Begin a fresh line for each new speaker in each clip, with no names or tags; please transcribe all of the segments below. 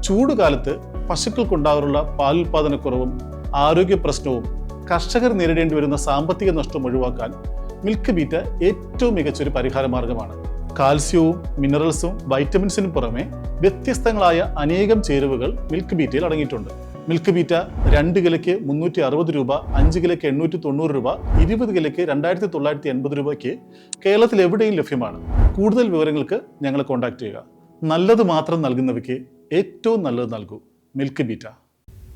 ചൂടുകാലത്ത് പശുക്കൾക്കുണ്ടാകാറുള്ള പാലുൽപാദനക്കുറവും ആരോഗ്യ പ്രശ്നവും കർഷകർ നേരിടേണ്ടി വരുന്ന സാമ്പത്തിക നഷ്ടം ഒഴിവാക്കാൻ മിൽക്ക് ബീറ്റ ഏറ്റവും മികച്ചൊരു പരിഹാര മാർഗമാണ്. കാൽസ്യവും മിനറൽസും വൈറ്റമിൻസിനും പുറമെ വ്യത്യസ്തങ്ങളായ അനേകം ചേരുവകൾ മിൽക്ക് ബീറ്റയിൽ അടങ്ങിയിട്ടുണ്ട്. മിൽക്ക് ബീറ്റ 2 കിലോയ്ക്ക് 360 രൂപ, 5 കിലോയ്ക്ക് 890 രൂപ, 20 കിലോയ്ക്ക് 2980 രൂപയ്ക്ക് കേരളത്തിൽ എവിടെയും ലഭ്യമാണ്. കൂടുതൽ വിവരങ്ങൾക്ക് ഞങ്ങളെ കോൺടാക്ട് ചെയ്യുക. നല്ലത് മാത്രം നൽകുന്നവയ്ക്ക് ഏറ്റവും നല്ലത് നൽകൂ. മിൽക്ക് ബീറ്റ.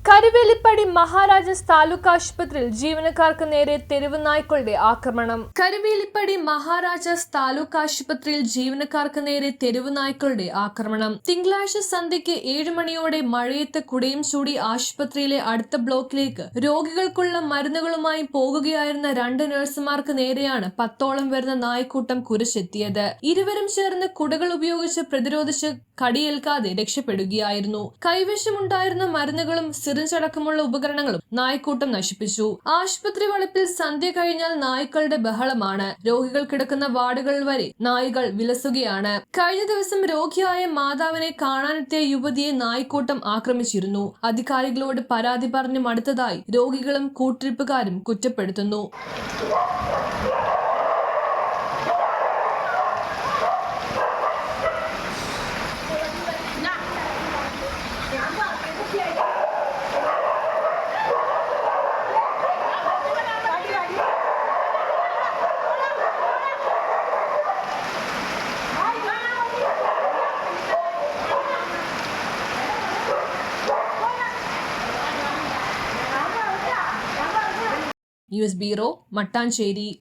കരുവേലിപ്പടി മഹാരാജാസ് താലൂക്ക് ആശുപത്രിയിൽ ജീവനക്കാർക്ക് നേരെ തെരുവ് നായ്ക്കളുടെ ആക്രമണം. കരുവേലിപ്പടി മഹാരാജാസ് താലൂക്ക് ആശുപത്രിയിൽ ജീവനക്കാർക്ക് നേരെ തെരുവ് നായ്ക്കളുടെ ആക്രമണം. തിങ്കളാഴ്ച സന്ധ്യയ്ക്ക് 7 മണിയോടെ മഴയത്ത് കുടയും ചൂടി ആശുപത്രിയിലെ അടുത്ത ബ്ലോക്കിലേക്ക് രോഗികൾക്കുള്ള മരുന്നുകളുമായി പോകുകയായിരുന്ന 2 നഴ്സുമാർക്ക് നേരെയാണ് 10ഓളം വരുന്ന നായ്ക്കൂട്ടം കുരച്ചെത്തിയത്. ഇരുവരും ചേർന്ന് കുടകൾ ഉപയോഗിച്ച് പ്രതിരോധിച്ച് കടിയേൽക്കാതെ രക്ഷപ്പെടുകയായിരുന്നു. കൈവശമുണ്ടായിരുന്ന മരുന്നുകളും സിറിഞ്ചടക്കമുള്ള ഉപകരണങ്ങളും നായ്ക്കൂട്ടം നശിപ്പിച്ചു. ആശുപത്രി വളപ്പിൽ സന്ധ്യ കഴിഞ്ഞാൽ നായ്ക്കളുടെ ബഹളമാണ്. രോഗികൾ കിടക്കുന്ന വാർഡുകളിൽ വരെ നായ്കൾ വിലസുകയാണ്. കഴിഞ്ഞ ദിവസം രോഗിയായ മാതാവിനെ കാണാനെത്തിയ യുവതിയെ നായ്ക്കൂട്ടം ആക്രമിച്ചിരുന്നു. അധികാരികളോട് പരാതി പറഞ്ഞു മടുത്തതായി രോഗികളും കൂട്ടിരിപ്പുകാരും കുറ്റപ്പെടുത്തുന്നു. News bureau, Mattancherry.